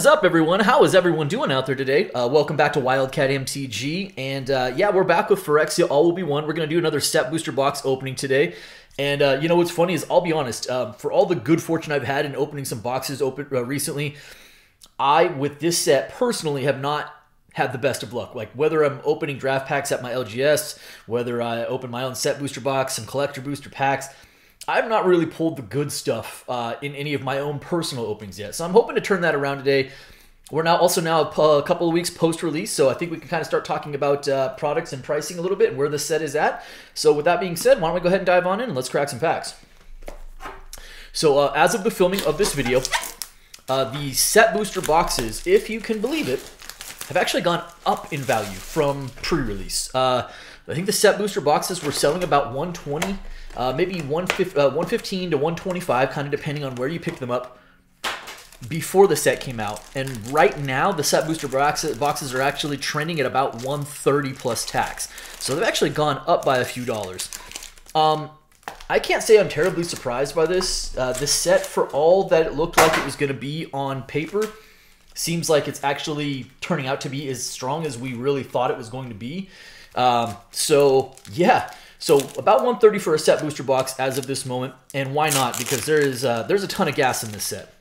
is up, everyone? How is everyone doing out there today? Welcome back to Wildcat MTG, and yeah, we're back with Phyrexia AWBO 1. We're going to do another set booster box opening today. And you know what's funny is, I'll be honest, for all the good fortune I've had in opening some boxes recently, I, with this set, personally have not had the best of luck. Like, whether I'm opening draft packs at my LGS, whether I open my own set booster box, some collector booster packs, I've not really pulled the good stuff in any of my own personal openings yet. So I'm hoping to turn that around today. We're now a couple of weeks post-release, so I think we can kind of start talking about products and pricing a little bit and where the set is at. So with that being said, why don't we go ahead and dive on in and let's crack some packs. So as of the filming of this video, the set booster boxes, if you can believe it, have actually gone up in value from pre-release. I think the set booster boxes were selling about $120, maybe $115 to $125, kind of depending on where you pick them up before the set came out. And right now, the set booster boxes are actually trending at about $130 plus tax. So they've actually gone up by a few dollars. I can't say I'm terribly surprised by this. This set, for all that it looked like it was going to be on paper, seems like it's actually turning out to be as strong as we really thought it was going to be. So yeah, so about $130 for a set booster box as of this moment, and why not? Because there's a ton of gas in this set.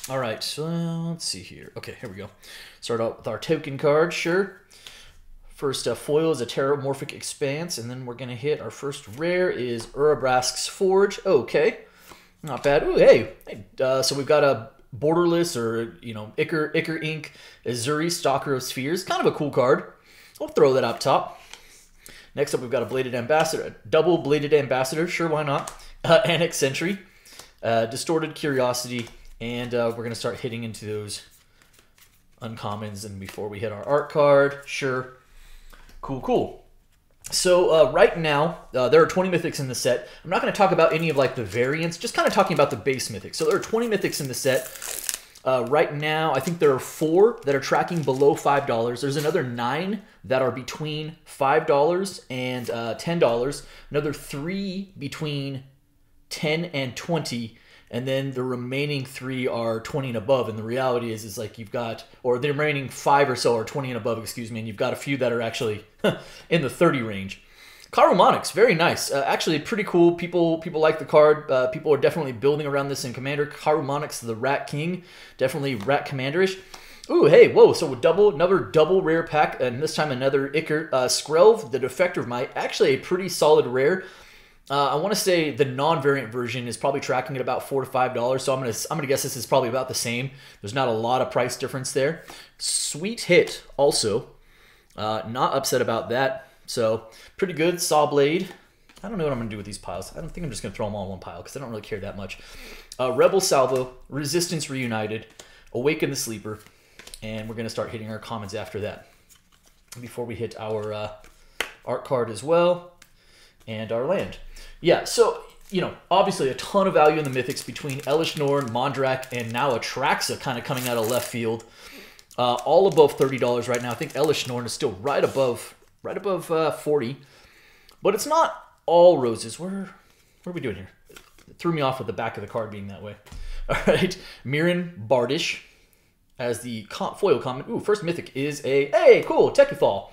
All right, so let's see here. Okay, here we go. Start out with our token card, sure. First foil is a Terramorphic Expanse, and then we're gonna hit our first rare is Urabrask's Forge. Okay, not bad. Ooh, hey, so we've got a Borderless, or you know, Ichor Ink, Azuri, Stalker of Spheres. Kind of a cool card. We'll throw that up top. Next up, we've got a Bladed Ambassador, a double Bladed Ambassador. Sure, why not? Annex Sentry, Distorted Curiosity, and we're going to start hitting into those uncommons. And before we hit our art card, sure. Cool, cool. So right now, there are 20 Mythics in the set. I'm not going to talk about any of like the variants, just kind of talking about the base Mythics. So there are 20 Mythics in the set. Right now, I think there are 4 that are tracking below $5. There's another 9 that are between $5 and $10. Another 3 between 10 and 20. And then the remaining 3 are 20 and above. And the reality is like you've got, or the remaining 5 or so are 20 and above, excuse me. And you've got a few that are actually in the 30 range. Karumonics, very nice. Actually, pretty cool. People like the card. People are definitely building around this in Commander. Karumonics, the Rat King, definitely Rat Commanderish. Ooh, hey, whoa! So another double rare pack, and this time another Ichor Skrelv, the Defector Might. Actually, a pretty solid rare. I want to say the non-variant version is probably tracking at about $4 to $5. So I'm gonna guess this is probably about the same. There's not a lot of price difference there. Sweet hit also. Not upset about that. So, pretty good. Sawblade. I don't know what I'm going to do with these piles. I don't think I'm just going to throw them all in one pile because I don't really care that much. Rebel Salvo, Resistance Reunited, Awaken the Sleeper, and we're going to start hitting our commons after that. Before we hit our art card as well, and our land. Yeah, so, you know, obviously a ton of value in the Mythics between Elish Norn, Mondrak, and now Atraxa kind of coming out of left field. All above $30 right now. I think Elish Norn is still right above 40, but it's not all roses. What are we doing here? It threw me off with the back of the card being that way. All right, Mirren Bardish as the foil comment. Ooh, first Mythic is hey, cool, Tekithal.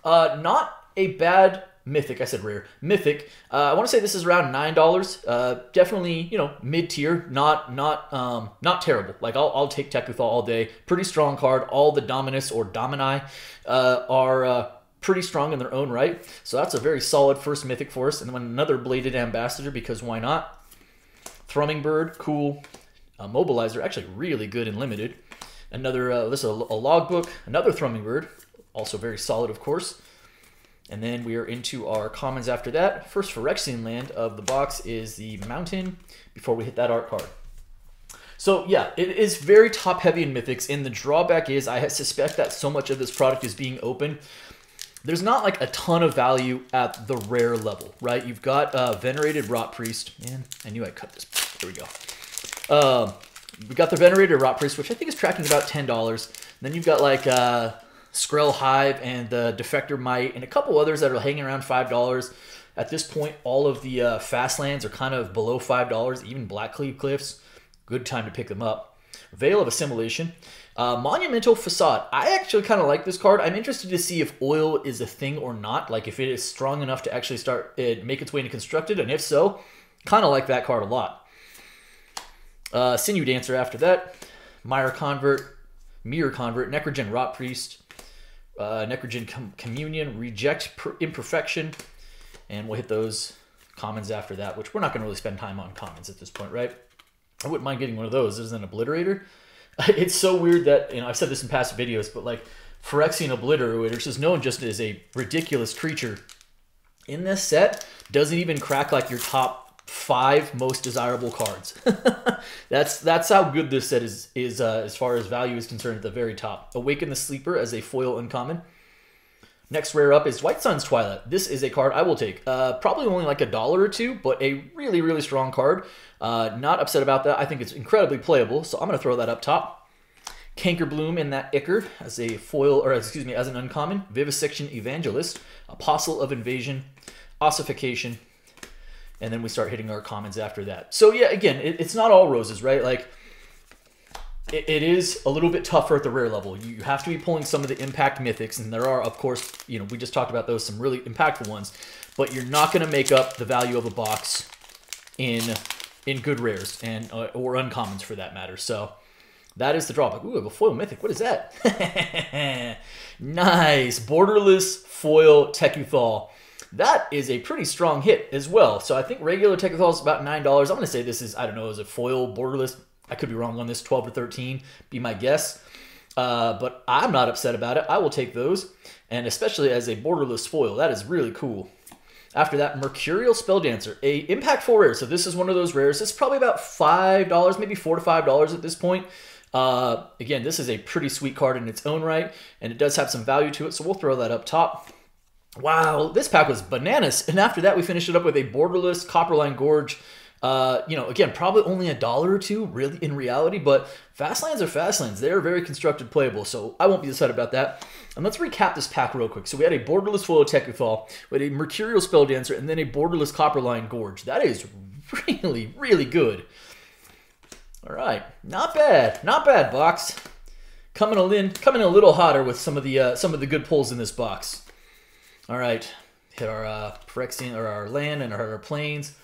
Not a bad Mythic. I said rare. Mythic. I want to say this is around $9. Definitely, you know, mid-tier. Not terrible. Like I'll take Tekithal all day. Pretty strong card. All the Dominus or Domini are pretty strong in their own right. So that's a very solid first Mythic for us. And then another Bladed Ambassador, because why not? Thrumming Bird, cool. Mobilizer, actually really good and limited. Another, this is a Logbook. Another Thrumming Bird, also very solid, of course. And then we are into our commons after that. First Phyrexian land of the box is the Mountain, before we hit that art card. So yeah, it is very top heavy in Mythics, and the drawback is I suspect that so much of this product is being open. There's not like a ton of value at the rare level, right? You've got Venerated Rot Priest. Man, I knew I'd cut this. There we go. We got the Venerated Rot Priest, which I think is tracking about $10. Then you've got like Skrell Hive and the Defector Might and a couple others that are hanging around $5. At this point, all of the fast lands are kind of below $5, even Blackcleave Cliffs. Good time to pick them up. Veil of Assimilation. Monumental Facade. I actually kind of like this card. I'm interested to see if oil is a thing or not. Like if it is strong enough to actually make its way into Constructed. And if so, kind of like that card a lot. Sinew Dancer after that. Mirror Convert, Necrogen Rot Priest, Necrogen Communion, Reject Imperfection. And we'll hit those commons after that, which we're not going to really spend time on commons at this point, right? I wouldn't mind getting one of those. There's an Obliterator. It's so weird that, I've said this in past videos, but like Phyrexian Obliterator, which is known just as a ridiculous creature, in this set doesn't even crack like your top 5 most desirable cards. That's how good this set is as far as value is concerned at the very top. Awaken the Sleeper as a foil uncommon. Next rare up is White Sun's Twilight. This is a card I will take. Probably only like $1 or $2, but a really, really strong card. Not upset about that. I think it's incredibly playable, so I'm going to throw that up top. Cankerbloom in that Ichor as a foil, or excuse me, as an uncommon. Vivisection Evangelist, Apostle of Invasion, Ossification, and then we start hitting our commons after that. So yeah, again, it's not all roses, right? Like, it is a little bit tougher at the rare level. You have to be pulling some of the impact mythics, and there are, of course, we just talked about those, some really impactful ones, but you're not going to make up the value of a box in good rares and or uncommons for that matter. So that is the drawback. Ooh, I have a foil mythic. What is that? Nice. Borderless foil Tecuthal. That is a pretty strong hit as well. So I think regular Tecuthal is about $9. I'm going to say this is, I don't know, is a foil borderless. I could be wrong on this, 12 to 13, be my guess. But I'm not upset about it. I will take those, and especially as a borderless foil, that is really cool. After that, Mercurial Spelldancer, a impactful rare. So this is one of those rares. It's probably about $5, maybe $4 to $5 at this point. Again, this is a pretty sweet card in its own right, and it does have some value to it, so we'll throw that up top. Wow, this pack was bananas. And after that, we finished it up with a borderless Copperline Gorge. Again, probably only $1 or $2 really in reality, but Fastlands are Fastlands. They're very constructed playable, so I won't be upset about that. And let's recap this pack real quick. So we had a borderless foil Tecuthal, we had a Mercurial Spelldancer, and then a borderless Copperline Gorge. That is really, really good. All right, not bad, box. Coming a little hotter with some of the good pulls in this box. All right, hit our Phyrexian, or our land, and our plains.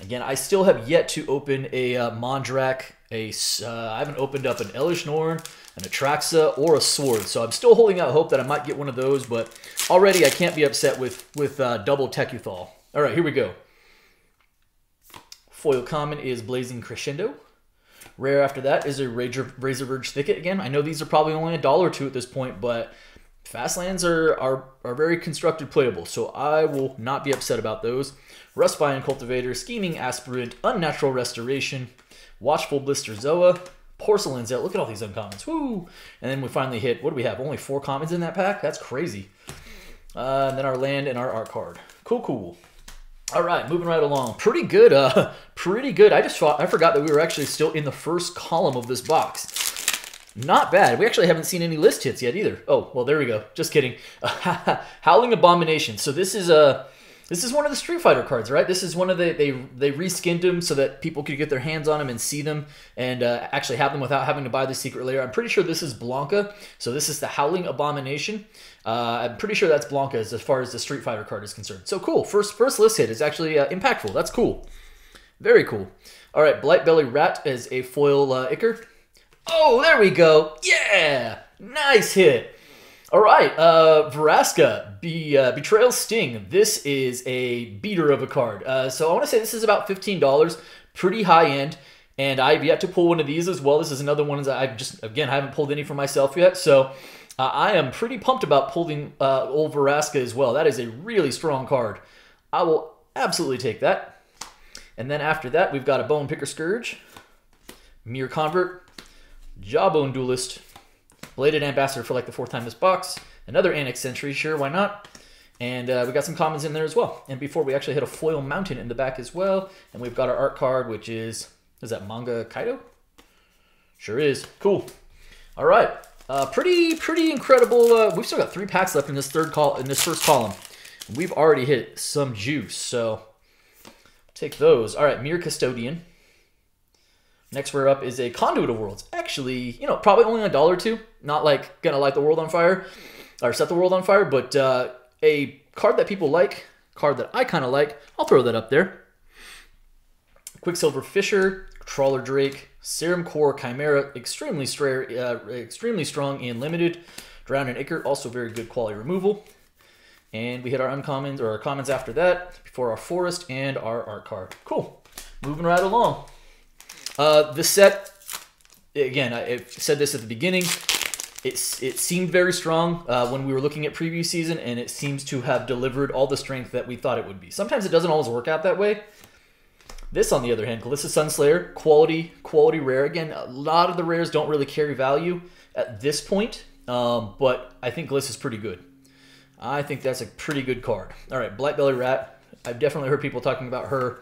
Again, I still have yet to open a Mondrak. I haven't opened up an Elish Norn, an Atraxa, or a Sword. So I'm still holding out hope that I might get one of those, but already I can't be upset with double Tecuthal. All right, here we go. Foil common is Blazing Crescendo. Rare after that is a Razorverge Thicket. Again, I know these are probably only $1 or $2 at this point, but Fastlands are very constructed playable, so I will not be upset about those. Rustbine Cultivator, Scheming Aspirant, Unnatural Restoration, Watchful Blister Zoa, Porcelain Zelt. Look at all these uncommons. Woo! And then we finally hit, what do we have? Only 4 commons in that pack? That's crazy. And then our land and our art card. Cool. All right, moving right along. Pretty good. Pretty good. I forgot that we were actually still in the first column of this box. Not bad. We actually haven't seen any list hits yet either. Oh, well, there we go. Just kidding. Howling Abomination. So this is one of the Street Fighter cards, right? This is one of they reskinned them so that people could get their hands on them and see them and actually have them without having to buy the secret layer. I'm pretty sure this is Blanca. So this is the Howling Abomination. I'm pretty sure that's Blanca as far as the Street Fighter card is concerned. So cool. First list hit is actually impactful. That's cool. Very cool. All right, Blightbelly Rat as a foil Ichor. Oh, there we go. Yeah, nice hit. All right, Vraska, Betrayal Sting. This is a beater of a card. So I want to say this is about $15, pretty high end, and I've yet to pull one of these as well. This is another one that I haven't pulled any for myself yet. So I am pretty pumped about pulling old Vraska as well. That is a really strong card. I will absolutely take that. And then after that, we've got a Bone Picker Scourge, Mirror Convert, Jawbone Duelist, Bladed Ambassador for like the 4th time this box, another Annex Sentry, sure, why not? And we got some commons in there as well. And before we actually hit a foil mountain in the back as well. And we've got our art card, which is that Manga Kaido? Sure is. Cool. All right. Pretty incredible. We've still got 3 packs left in this first column. We've already hit some juice, so take those. All right, Mirror Custodian, Next rare up is a Conduit of Worlds. Actually, you know, probably only $1 or $2. Not like gonna light the world on fire or set the world on fire, but a card that people like, card that I kind of like. I'll throw that up there. Quicksilver Fisher, Trawler Drake, Serum Core Chimera, extremely strong in limited. Drown and Ichor, also very good quality removal. And we hit our uncommons or our commons after that before our forest and our art card. Cool. Moving right along. This set, again, I said this at the beginning. It seemed very strong when we were looking at preview season, and it seems to have delivered all the strength that we thought it would be. Sometimes it doesn't always work out that way. This, on the other hand, Kalista Sunslayer, quality rare. Again, a lot of the rares don't really carry value at this point, but I think Kalista's pretty good. I think that's a pretty good card. All right, Blightbelly Rat. I've definitely heard people talking about her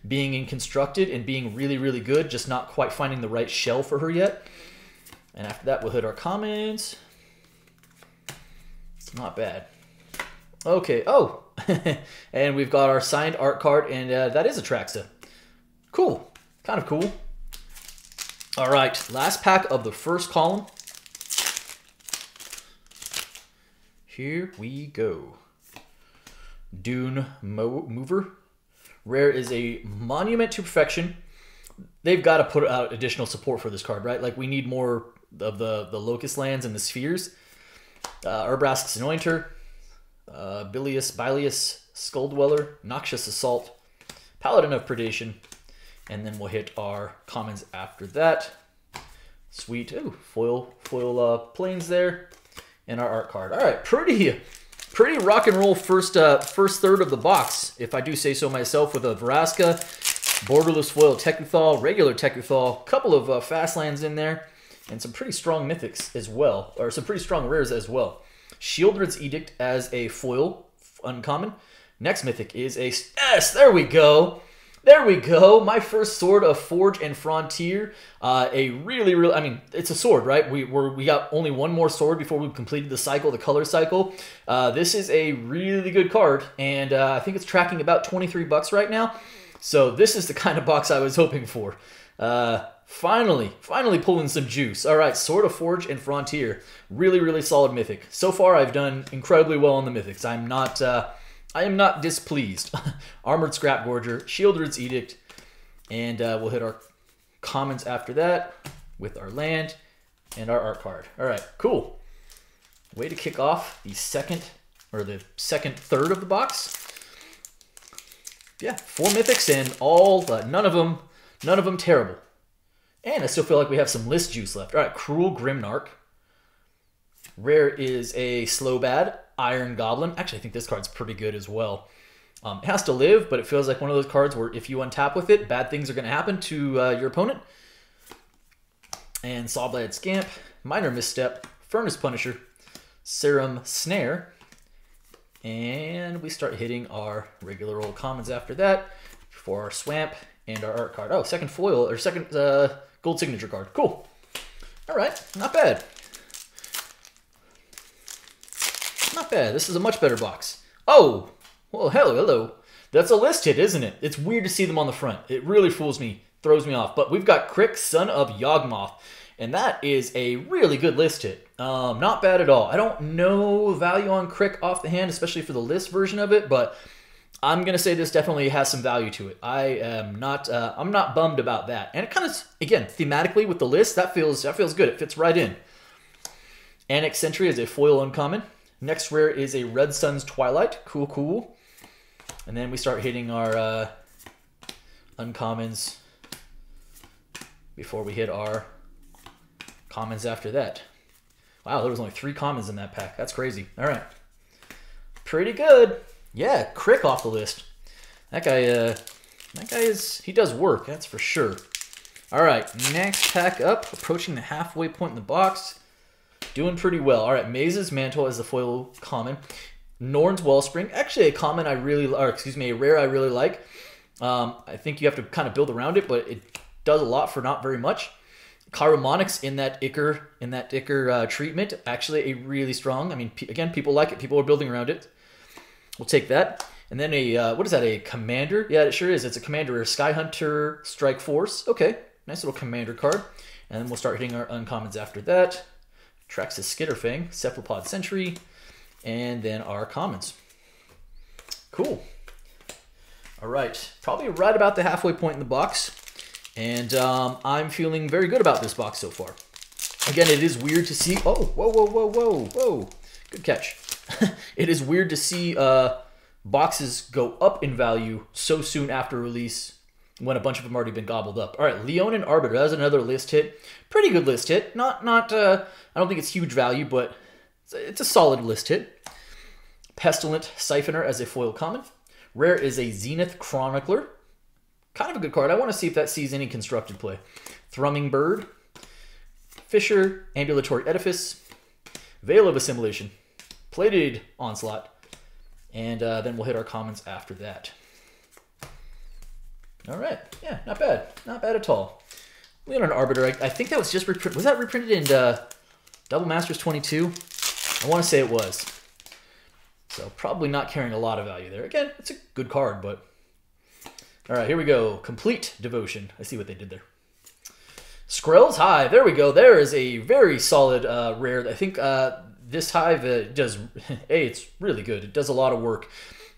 being in Constructed and being really, really good, just not quite finding the right shell for her yet. And after that, we'll hit our comments. Not bad. Okay, oh, and we've got our signed art card, and that is Atraxa. Cool, kind of cool. All right, last pack of the first column. Here we go. Dune Mover. Rare is a Monument to Perfection. They've got to put out additional support for this card, right? Like, we need more of the Locust lands and the spheres. Urbrask's Anointer. Bilious Skull Dweller. Noxious Assault. Paladin of Predation. And then we'll hit our commons after that. Sweet. Ooh, foil planes there. And our art card. All right, pretty rock and roll first third of the box, if I do say so myself, with a Vraska, borderless foil Tecuthal, regular Tecuthal, couple of fast lands in there, and some pretty strong mythics as well, or some pretty strong rares as well. Shieldred's Edict as a foil uncommon. Next mythic is a there we go. There we go. My first sword of Forge and Frontier. A really, I mean, it's a sword, right? We got only one more sword before we completed the cycle, the color cycle. This is a really good card, and I think it's tracking about 23 bucks right now. So this is the kind of box I was hoping for. Finally pulling some juice. All right, Sword of Forge and Frontier. Really solid mythic. So far, I've done incredibly well on the mythics. I am not displeased. Armored Scrap Gorger, Shieldred's Edict, and we'll hit our commons after that with our land and our art card. All right, cool. Way to kick off the second third of the box. Yeah, 4 mythics and all, none of them terrible. And I still feel like we have some list juice left. All right, Cruel Grimnarch. Rare is a Slowbad, Iron Goblin. Actually, I think this card's pretty good as well. It has to live, but it feels like one of those cards where if you untap with it, bad things are going to happen to your opponent. And Sawblade Scamp, Minor Misstep, Furnace Punisher, Serum Snare, and we start hitting our regular old commons after that for our Swamp and our art card. Oh, second foil, or second gold signature card. Cool. All right, not bad. Not bad. This is a much better box. Oh, well, hello. That's a list hit, isn't it? It's weird to see them on the front. It really fools me, throws me off. But we've got Crick, Son of Yawgmoth, and that is a really good list hit. Not bad at all. I don't know value on Crick off the hand, especially for the list version of it, but I'm gonna say this definitely has some value to it. I'm not bummed about that. And it kind of, again, thematically with the list, that feels good. It fits right in. Annex Sentry is a foil uncommon. Next rare is a Red Sun's Twilight. Cool. And then we start hitting our uncommons before we hit our commons after that. Wow, there was only 3 commons in that pack. That's crazy. All right. Pretty good. Yeah, Crick off the list. That guy he does work, that's for sure. All right, next pack up, approaching the halfway point in the box. Doing pretty well. All right, Maze's Mantle as the foil common. Norn's Wellspring, actually a rare I really like. I think you have to kind of build around it, but it does a lot for not very much. Chiromonics in that Ichor treatment, actually a really strong. I mean, again, people like it. People are building around it. We'll take that. And then what is that, a Commander? Yeah, it sure is. It's a Commander, Sky Hunter Strike Force. Okay, Nice little commander card. And then we'll start hitting our uncommons after that. Traxxas Skitterfang, Cephalopod Sentry, and then our commons. Cool. All right, probably right about the halfway point in the box. And I'm feeling very good about this box so far. Again, it is weird to see... Oh, whoa, whoa, whoa, whoa, whoa. Good catch. It is weird to see boxes go up in value so soon after release when a bunch of them already been gobbled up. All right, Leonin Arbiter. That's another list hit. Pretty good list hit. Not. I don't think it's huge value, but it's a solid list hit. Pestilent Siphoner as a foil common. Rare is a Zenith Chronicler. Kind of a good card. I want to see if that sees any constructed play. Thrumming Bird. Fisher, Ambulatory Edifice. Veil of Assimilation. Plated Onslaught. And then we'll hit our commons after that. All right. Yeah, not bad. Not bad at all. Leonin Arbiter. I think that was just reprinted. Was that reprinted in Double Masters 22? I want to say it was. So probably not carrying a lot of value there. Again, it's a good card, but... All right, here we go. Complete Devotion. I see what they did there. Skrell's Hive. There we go. There is a very solid rare. I think this Hive does... Hey, it's really good. It does a lot of work.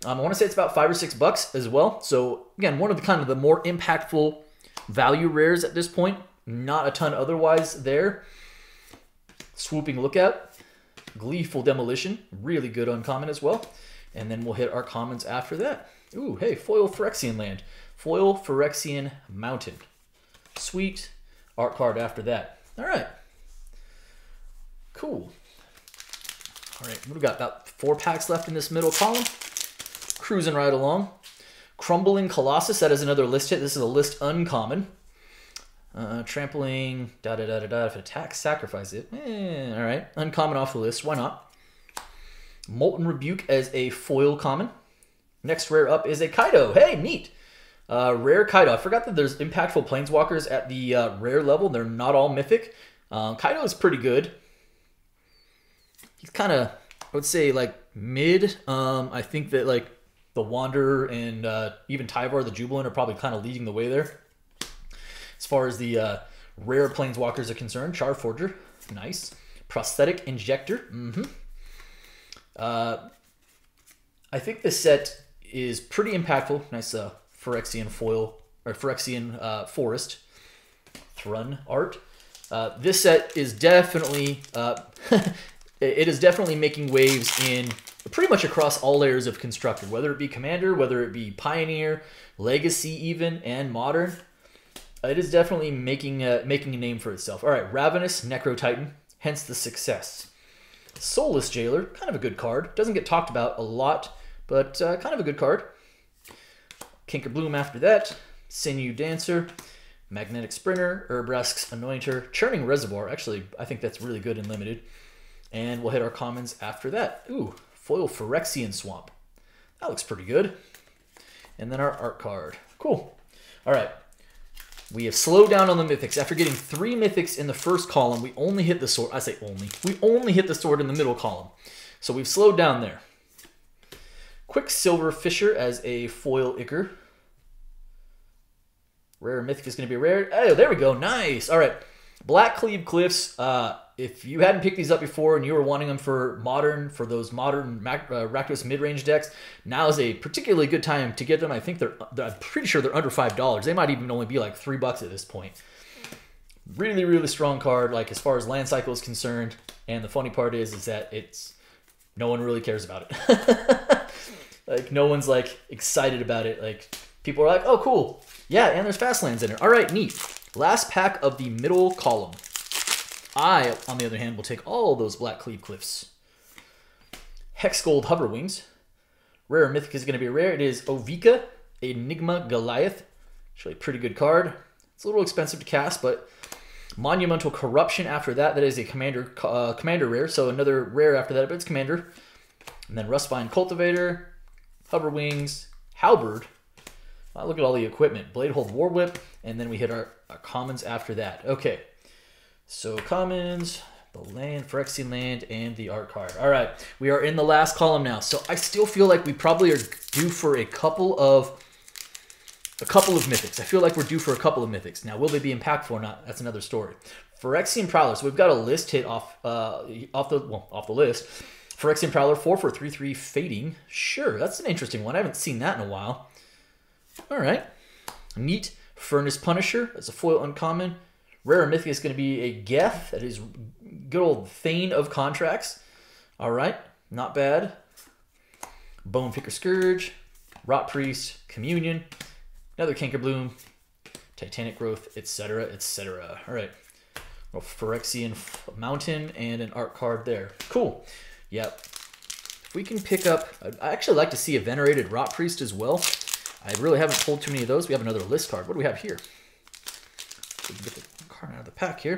I want to say it's about $5 or $6 as well. So, again, one of the kind of the more impactful value rares at this point. Not a ton otherwise there. Swooping Lookout. Gleeful Demolition. Really good uncommon as well. And then we'll hit our commons after that. Ooh, hey, Foil Phyrexian Land. Foil Phyrexian Mountain. Sweet. Art card after that. All right. Cool. All right, we've got about 4 packs left in this middle column. Cruising right along. Crumbling Colossus. That is another list hit. This is a list uncommon. Trampling, da-da-da-da-da. If it attacks, sacrifice it. All right. Uncommon off the list. Why not? Molten Rebuke as a foil common. Next rare up is a Kaido. Hey, neat. Rare Kaido. I forgot that there's impactful planeswalkers at the rare level. They're not all mythic. Kaido is pretty good. He's kind of, I would say, like, mid. I think that, like, the Wanderer and even Tyvar the Jubilant are probably kind of leading the way there. As far as the rare planeswalkers are concerned, Charforger, nice. Prosthetic Injector, I think this set is pretty impactful. Nice Phyrexian foil, or Phyrexian forest. Thrun art. This set is definitely, it is definitely making waves in pretty much across all layers of Constructed, whether it be Commander, whether it be Pioneer, Legacy even, and Modern. It is definitely making a name for itself. All right, Ravenous Necro Titan, hence the success. Soulless Jailer, kind of a good card. Doesn't get talked about a lot, but kind of a good card. Kinkerbloom after that. Sinew Dancer. Magnetic Sprinter. Urbrask's Anointer. Churning Reservoir. Actually, I think that's really good and limited. And we'll hit our commons after that. Ooh, Foil Phyrexian Swamp. That looks pretty good. And then our art card. Cool. All right. We have slowed down on the Mythics. After getting 3 Mythics in the first column, we only hit the sword. I say only. We only hit the sword in the middle column. So we've slowed down there. Quicksilver Fisher as a foil Ichor. Rare Mythic is going to be rare. Oh, there we go. Nice. All right. Black Cleave Cliffs. If you hadn't picked these up before and you were wanting them for modern, for those modern Rakdos mid-range decks, now is a particularly good time to get them. I think I'm pretty sure they're under $5. They might even only be like $3 at this point. Really, really strong card, like as far as land cycle is concerned. And the funny part is that no one really cares about it. Like no one's like excited about it. Like people are like, oh, cool. Yeah, and there's fast lands in it. All right, neat. Last pack of the middle column. I, on the other hand, will take all those Black Cleave Cliffs. Hexgold Hoverwings. Rare Mythic is going to be rare. It is Ovika, Enigma Goliath. Actually a pretty good card. It's a little expensive to cast, but Monumental Corruption after that. That is a commander rare, so another rare after that, but it's commander. And then Rustvine Cultivator, Hoverwings, Halberd. Look at all the equipment. Bladehold Warwhip, and then we hit our commons after that. Okay. So commons, the land, Phyrexian land, and the art card. All right, we are in the last column now. So I still feel like we probably are due for a couple of a couple of Mythics. I feel like we're due for a couple of Mythics. Now, will they be impactful or not? That's another story. Phyrexian Prowler. So we've got a list hit off the list. Phyrexian Prowler, 4 for 3/3 fading. Sure, that's an interesting one. I haven't seen that in a while. All right. Neat. Furnace Punisher. That's a foil uncommon. Rare Mythic is going to be a Geth. That is good old Thane of Contracts. All right. Not bad. Bone Picker Scourge. Rot Priest. Communion. Another Cankerbloom. Titanic Growth, etc., etc. All right. A Phyrexian Mountain and an art card there. Cool. Yep. If we can pick up... I actually like to see a Venerated Rot Priest as well. I really haven't pulled too many of those. We have another list card. What do we have here? So we can get the card out of the pack here.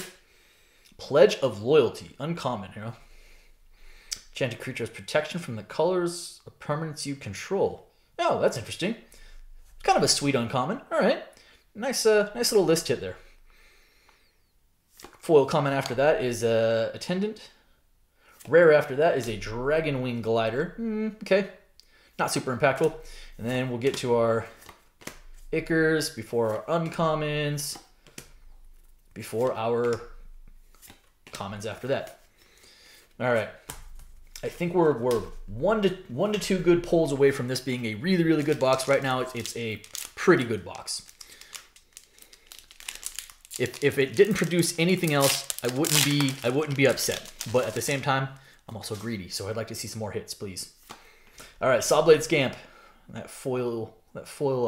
Pledge of Loyalty. Uncommon, you know. Enchanted creature has protection from the colors of permanents you control. Oh, that's interesting. Kind of a sweet uncommon. All right. Nice little list hit there. Foil common after that is Attendant. Rare after that is a Dragonwing Glider. Okay. Not super impactful. And then we'll get to our Ickers before our uncommons, before our commons after that. All right. I think we're one to two good pulls away from this being a really, really good box. Right now, it's a pretty good box. If it didn't produce anything else, I wouldn't be upset. But at the same time, I'm also greedy, so I'd like to see some more hits, please. All right, Sawblade Scamp, that foil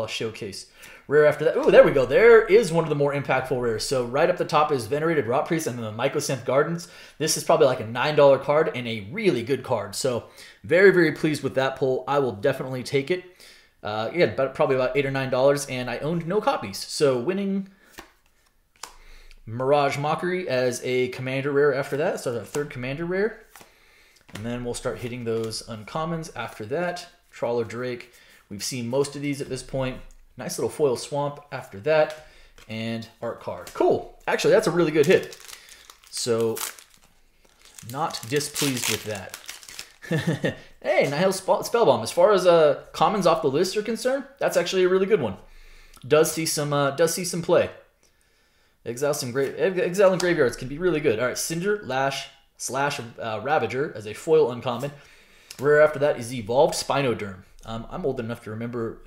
showcase. Rare after that. Oh, there we go. There is one of the more impactful rares. So right up the top is Venerated Rot Priest and then the Mycosynth Gardens. This is probably like a $9 card and a really good card. So very, very pleased with that pull. I will definitely take it. Again, probably about $8 or $9, and I owned no copies. So winning. Mirage Mockery as a Commander rare after that. So our third Commander rare. And then we'll start hitting those uncommons after that. Trawler Drake. We've seen most of these at this point. Nice little foil swamp after that. And art card. Cool. Actually, that's a really good hit. So, not displeased with that. Hey, Nihil Spellbomb. As far as commons off the list are concerned, that's actually a really good one. Does see some play. Exile and graveyards can be really good. All right, Cinder, Lash, / Ravager as a foil uncommon. Rare after that is Evolved Spinoderm. I'm old enough to remember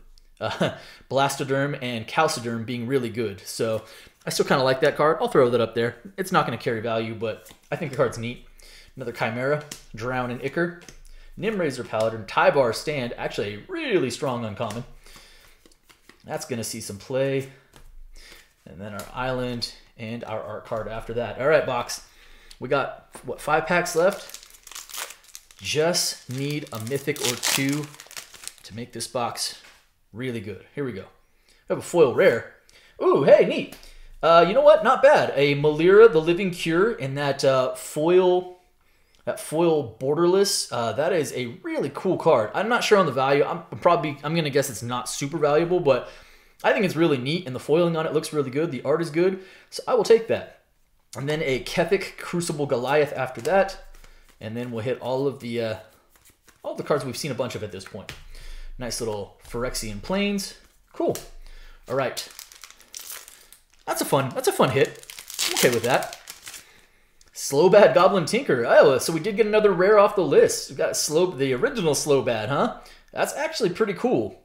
Blastoderm and Calciderm being really good, so I still kind of like that card. I'll throw that up there. It's not going to carry value, but I think the card's neat. Another Chimera, Drown and Icker, Nimrazor Paladin, Tybar Stand, actually a really strong uncommon. That's going to see some play. And then our Island and our art card after that. All right, box. We got, what, 5 packs left? Just need a Mythic or 2 to make this box really good. Here we go. We have a foil rare. Ooh, hey, neat. You know what? Not bad. A Malira, the Living Cure, in that foil borderless. That is a really cool card. I'm not sure on the value. I'm gonna guess it's not super valuable, but I think it's really neat, and the foiling on it looks really good. The art is good, so I will take that. And then a Kethic Crucible Goliath after that, and then we'll hit all the cards we've seen a bunch of at this point. Nice little Phyrexian Plains. Cool. All right. That's a fun hit. I'm okay with that. Slowbad Goblin Tinker. Oh, so we did get another rare off the list. We got the original Slowbad, huh? That's actually pretty cool.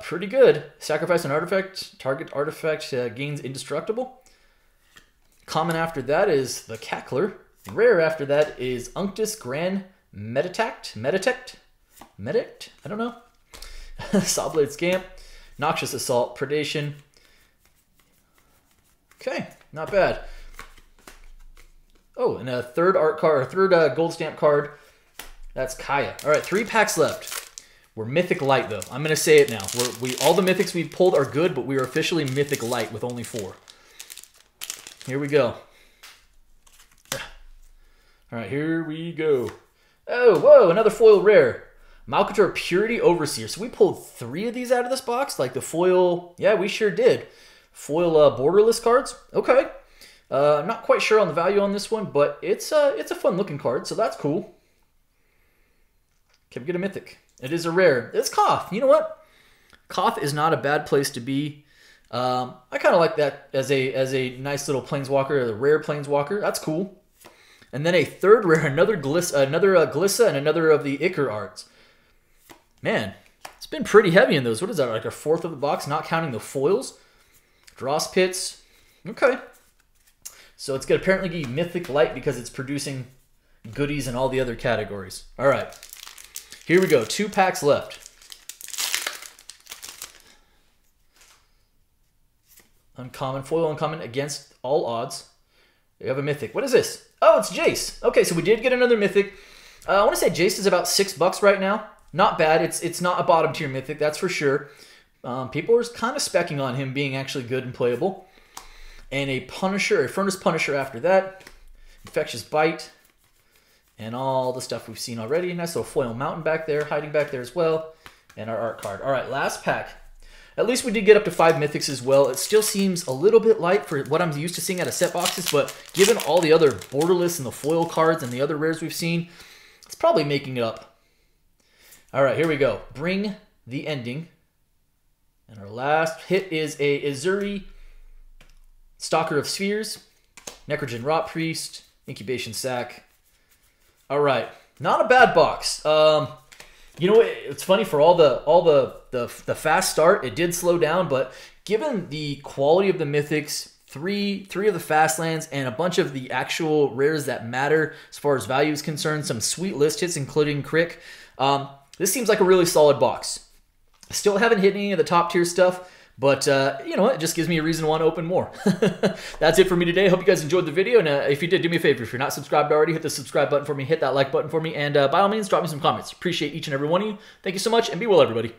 Pretty good. Sacrifice an artifact. Target artifact gains indestructible. Common after that is the Cackler. Rare after that is Unctus Grand Meditact. I don't know. Sawblade Scamp. Noxious Assault. Predation. Okay, not bad. Oh, and a third art card, or third gold stamp card. That's Kaya. All right, 3 packs left. We're Mythic Light, though. I'm going to say it now. All the Mythics we've pulled are good, but we are officially Mythic Light with only 4. Here we go. All right, here we go. Oh, whoa, another foil rare. Malcator Purity Overseer. So we pulled 3 of these out of this box? Like the foil... Yeah, we sure did. Foil borderless cards? Okay. I'm not quite sure on the value on this one, but it's a fun-looking card, so that's cool. Can we get a Mythic? It is a rare. It's Koth. You know what? Koth is not a bad place to be. I kind of like that as a nice little planeswalker, a rare planeswalker. That's cool. And then a third rare, another Glissa, and another of the Ichor arts. Man, it's been pretty heavy in those. What is that, like a fourth of the box, not counting the foils? Dross Pits. Okay. So it's going to apparently give you Mythic Light because it's producing goodies in all the other categories. All right. Here we go. 2 packs left. Uncommon, foil uncommon against all odds. We have a Mythic. What is this? Oh, it's Jace. Okay, so we did get another Mythic. I want to say Jace is about $6 right now. Not bad. It's not a bottom tier Mythic, that's for sure. People are kind of specking on him being actually good and playable. And a Punisher, a Furnace Punisher after that. Infectious Bite. And all the stuff we've seen already. Nice little foil mountain back there, hiding back there as well. And our art card. All right, last pack. At least we did get up to 5 Mythics as well. It still seems a little bit light for what I'm used to seeing out of set boxes, but given all the other borderless and the foil cards and the other rares we've seen, it's probably making it up. All right, here we go. Bring the Ending. And our last hit is a Izuri, Stalker of Spheres, Necrogen Rot Priest, Incubation Sac. All right, not a bad box. You know, it's funny, for all the fast start, it did slow down, but given the quality of the Mythics, three of the fast lands, and a bunch of the actual rares that matter as far as value is concerned, some sweet list hits, including Crick, this seems like a really solid box. Still haven't hit any of the top tier stuff, but you know, it just gives me a reason to want to open more. That's it for me today. Hope you guys enjoyed the video, and if you did, do me a favor. If you're not subscribed already, hit the subscribe button for me, hit that like button for me, and by all means, drop me some comments. Appreciate each and every one of you. Thank you so much, and be well, everybody.